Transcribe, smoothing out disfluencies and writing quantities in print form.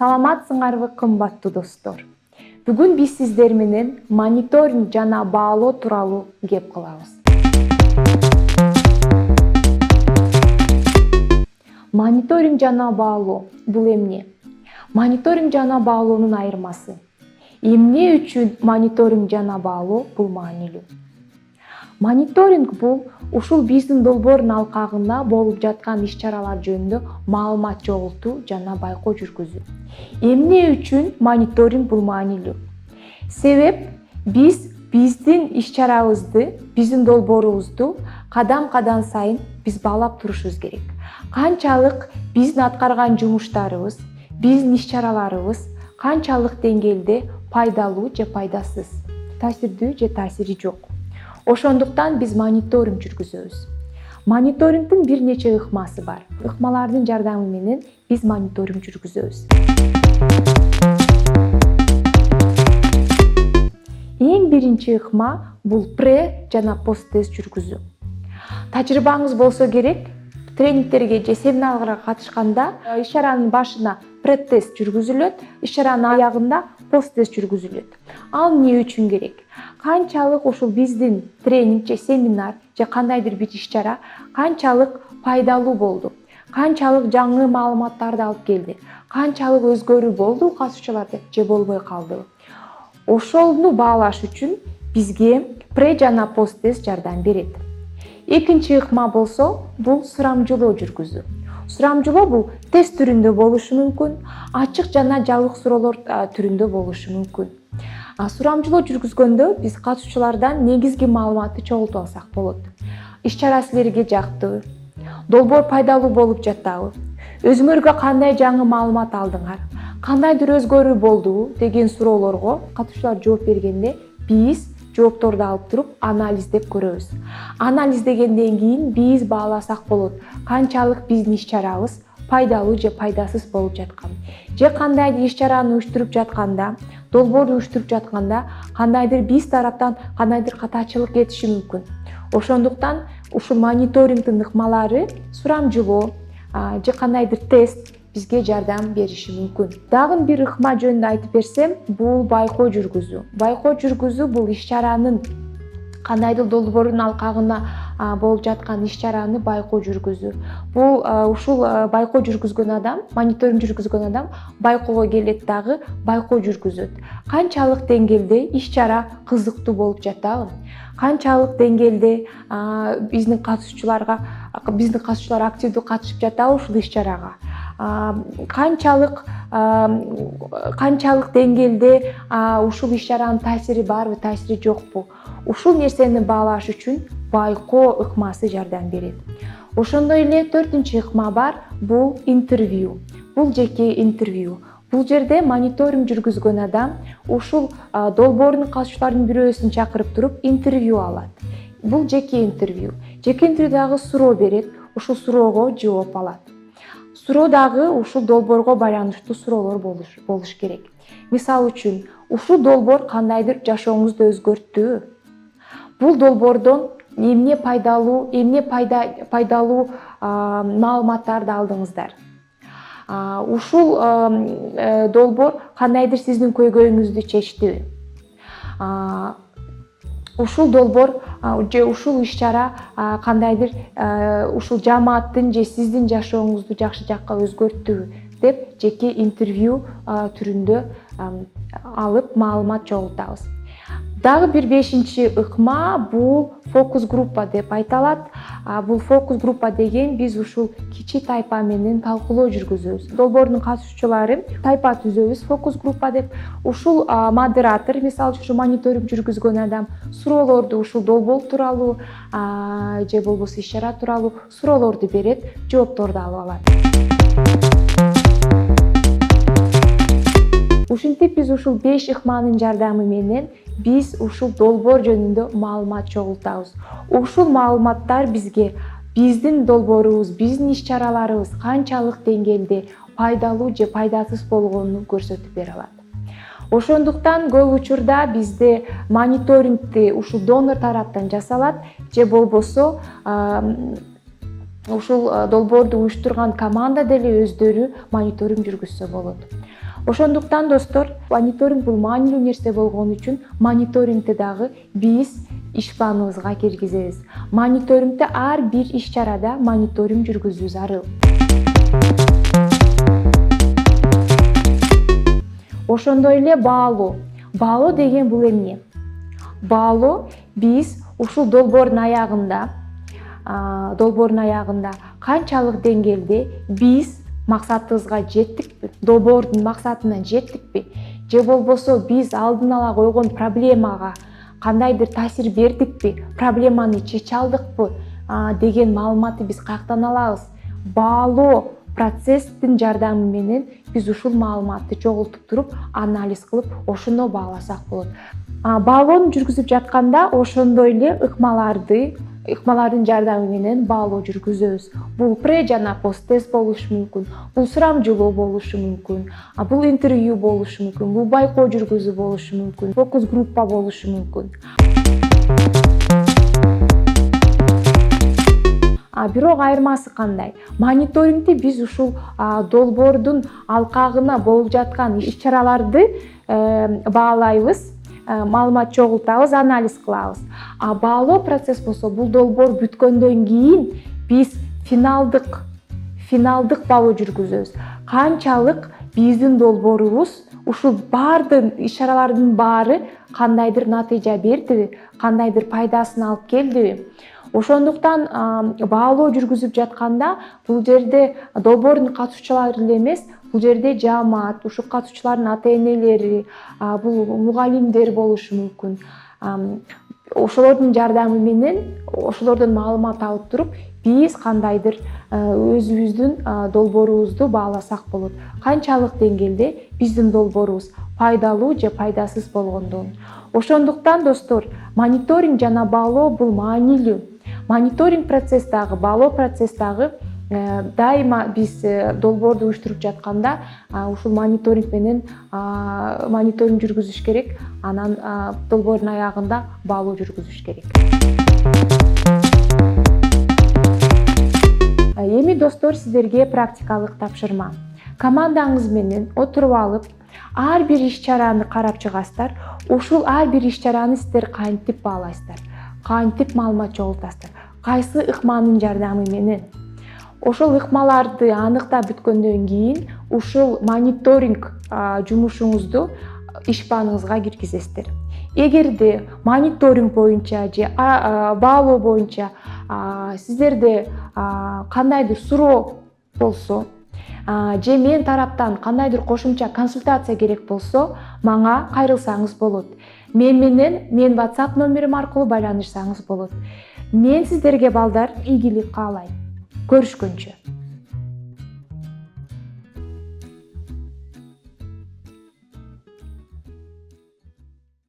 Саламатсыңарбы кымбаттуу достор. Бүгүн биз сиздер менен мониторинг жана баалоо тууралуу кеп кылабыз. Мониторинг жана баалоо бул эмне? Мониторинг жана баалоонун айырмасы. Эмне үчүн мониторинг жана баалоо бул маанилүү? Мониторинг бул ушул биздин долбоордун алкагында болуп жаткан иш-чаралар жөнүндө маалымат чогултуу жана байкоо жүргүзүү. Эмне үчүн мониторинг бул маанилүү? Себеп биздин иш-чарабызды, биздин долбоорубузду кадам сайын биз баалап турушубуз керек. Канчалык биздин аткарган жумуштарыбыз, биздин иш-чараларыбыз канчалык деңгээлде пайдалуу же пайдасыз, таасирдүү же таасири жок. Ошондуктан биз мониторинг жүргүзөбүз. Мониторингдин бир нече ыкмасы бар. Ыкмалардын жардамы менен биз мониторинг жүргүзөбүз. Эң биринчи ыкма бул пре жана пост тест жүргүзүү. Тажрыйбаңыз болсо керек, тренингтерге же семинарга катышканда иш-чаранын башына пре-тест жүргүзүлөт, иш-чаранын аягында пост-тест жүргүзүлөт. Ал эмне үчүн керек? Канчалык ушул биздин тренинг же семинар же кандайдыр бир иш-чара канчалык пайдалуу болду, канчалык жаңы маалыматтарды алып келди, канчалык өзгөрүү болду катышуучуларда же болбой калдыбы. Ошону баалаш үчүн бизге пре жана пост-тест жардам берет. Экинчи ыкма болсо бул сурамжылоо жүргүзүү. Сурамжылоо бул тест түрүндө болушу мүмкүн, ачык жана жабык суроолор түрүндө болушу мүмкүн. Сурамжылоо жүргүзгөндө биз катышуучулардан негизги маалыматты чогултуп алсак болот. Иш-чара силерге жактыбы? Долбоор пайдалуу болуп жатабы? Өзүңөргө кандай жаңы маалымат алдыңар? Кандайдыр өзгөрүү болдубу деген суроолорго катышуучулар жооп бергенде биз жоопторду алып туруп анализдеп көрөбүз. Анализдегенден кийин биз бааласак болот, канчалык биздин иш-чарабыз пайдалуу же пайдасыз болуп жаткан. Же кандайдыр иш-чараны уюштуруп жатканда, долбоорду уюштуруп жатканда кандайдыр биз тараптан кандайдыр катачылык кетиши мүмкүн. Ошондуктан ушул мониторингдин ыкмалары сурамжылоо же кандайдыр тест бизге жардам бериши мүмкүн. Дагы бир ыкма жөнүндө айтып берсем, бул байкоо жүргүзүү. Байкоо жүргүзүү бул иш-чаранын кандайдыр долбоордун алкагында болуп жаткан иш-чараны байкоо жүргүзүү. Бул ушул байкоо жүргүзгөн адам, мониторинг жүргүзгөн адам байкоого келет дагы байкоо жүргүзөт. Канчалык деңгээлде иш-чара кызыктуу болуп жатабы? Канчалык деңгээлде биздин катышуучулар активдүү катышып жатабы ушул иш-чарага? Канчалык деңгээлде ушул иш-чаранын таасири барбы, таасири жокпу? Ушул нерсени баалаш үчүн байкоо ыкмасы жардам берет. Ошондой эле төртүнчү ыкма бар, бул интервью. Бул жеке интервью. Бул жерде мониторинг жүргүзгөн адам ушул долбоордун катышуучуларынын бирөөсүн чакырып туруп интервью алат. Бул жеке интервью. Жеке интервьюдагы суроо берет, ушул суроого жооп алат. Суроо дагы ушул долбоорго байланыштуу суроолор болуш керек. Мисалы үчүн, ушул долбоор кандайдыр жашооңузду өзгөрттүбү? Бул долбоордон эмне пайдалуу маалыматтарды алдыңыздар? Ушул долбоор кандайдыр сиздин көйгөйүңүздү чечтиби? Ушул долбоор же ушул иш-чара кандайдыр ушул жамааттын же сиздин жашооңузду жакшы жакка өзгөрттүбү деп жеке интервью түрүндө алып маалымат чогултабыз. Дагы бир бешинчи ыкма бул фокус группа деп айтылат. Бул фокус группа деген биз ушул кичи тайпа менен талкуулоо жүргүзөбүз. Долбоордун катышуучулары тайпа түзөбүз, фокус группа деп. Ушул модератор, мисалы үчүн мониторинг жүргүзгөн адам суроолорду ушул долбоор тууралуу же болбосо иш-чара тууралуу суроолорду берет, жоопторду алып алат. Ушинтип биз ушул 5 ыкманын жардамы менен биз ушул долбоор жөнүндө маалымат чогултабыз. Ушул маалыматтар бизге биздин долбоорубуз, биздин иш-чараларыбыз канчалык деңгээлде пайдалуу же пайдасыз болгонун көрсөтүп бере алат. Ошондуктан көп учурда бизде мониторингди ушул донор тараптан жасалат же болбосо ушул долбоорду уюштурган команда деле өздөрү мониторинг жүргүзсө болот. Ошондуктан достор, мониторинг бул маанилүү нерсе болгон үчүн мониторингди дагы биз иш планыбызга киргизебиз. Мониторингде ар бир иш-чарада мониторинг жүргүзүү зарыл. Ошондой эле баалоо. Баалоо деген бул эмне? Баалоо биз ушул долбоордун аягында канчалык деңгээлде биз максатыбызга жеттикпи, долбоордун максатына жеттикпи, же болбосо биз алдын ала койгон проблемага кандайдыр таасир бердикпи, проблеманы чече алдыкпы деген маалыматты биз каяктан алабыз? Баалоо процесстин жардамы менен биз ушул маалыматты чогултуп туруп, анализ кылып, ошондо бааласак болот. Баалоону жүргүзүп жатканда ошондой эле ыкмалардын жардамы менен баалоо жүргүзөбүз. Бул пре жана пост тест болушу мүмкүн, бул сурамжылоо болушу мүмкүн, бул интервью болушу мүмкүн, бул байкоо жүргүзүү болушу мүмкүн, фокус группа болушу мүмкүн. Бирок айырмасы кандай? Мониторингди биз ушул долбоордун алкагына болуп жаткан иш-чараларды баалайбыз, маалымат чогултабыз, анализ кылабыз. Баалоо процесс болсо бул долбоор бүткөндөн кийин биз финалдык баалоо жүргүзөбүз. Канчалык биздин долбоорубуз ушул баардык иш-чаралардын баары кандайдыр натыйжа бердиби, кандайдыр пайдасын алып келдиби? Ошондуктан баалоо жүргүзүп жатканда бул жерде долбоордун катышуучулары эле эмес, бул жерде жаамат, ушул катышуучулардын ата-энелери, бул мугалимдер болушу мүмкүн. Ошолордун жардамы менен, ошолордон маалымат алып туруп, биз кандайдыр өзүбүздүн долбоорубузду бааласак болот. Канчалык деңгээлде биздин долбоорубуз пайдалуу же пайдасыз болгондугун. Ошондуктан достор, мониторинг жана баалоо бул маанилүү. Мониторинг процесс дагы, баалоо процесс дагы дайыма биз долбоорду уюштуруп жатканда ушул мониторинг менен мониторинг жүргүзүш керек, анан долбоордун аягында баалоо жүргүзүш керек. Эми достор, сиздерге практикалык тапшырма. Командаңыз менен отуруп алып, ар бир иш-чараны карап чыгасыздар. Ушул ар бир иш-чараны сиздер кантип баалайсыздар? Кантип маалымат чогултасыздар? Кайсы ыкманын жардамы менен? Ошол ыкмаларды аныктап бүткөндөн кийин ушул мониторинг жумушуңузду иш планыңызга киргизесиздер. Эгерде мониторинг боюнча же баалоо боюнча сиздерде кандайдыр суроо болсо, же мен тараптан кандайдыр кошумча консультация керек болсо, мага кайрылсаңыз болот. Менин WhatsApp номерим аркылуу байланышсаңыз болот. Мен сиздерге балдар ийгилик каалайм. Көрүшкөнчө.